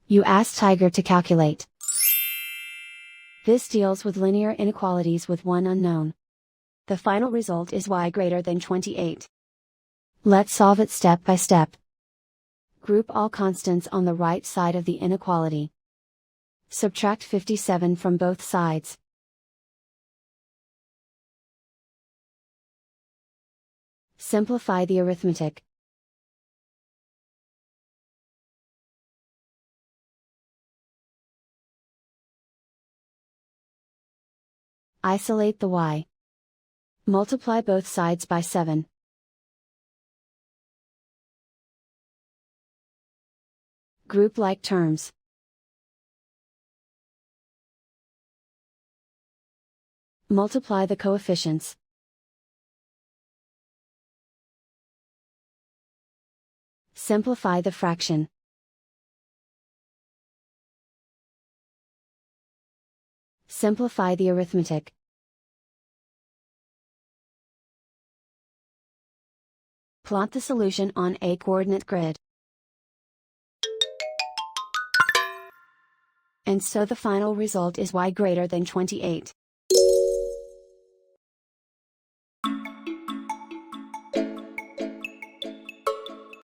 You ask Tiger to calculate. This deals with linear inequalities with one unknown. The final result is y greater than 28. Let's solve it step by step. Group all constants on the right side of the inequality. Subtract 57 from both sides. Simplify the arithmetic. Isolate the y. Multiply both sides by 7. Group like terms. Multiply the coefficients. Simplify the fraction. Simplify the arithmetic. Plot the solution on a coordinate grid. And so the final result is y greater than 28.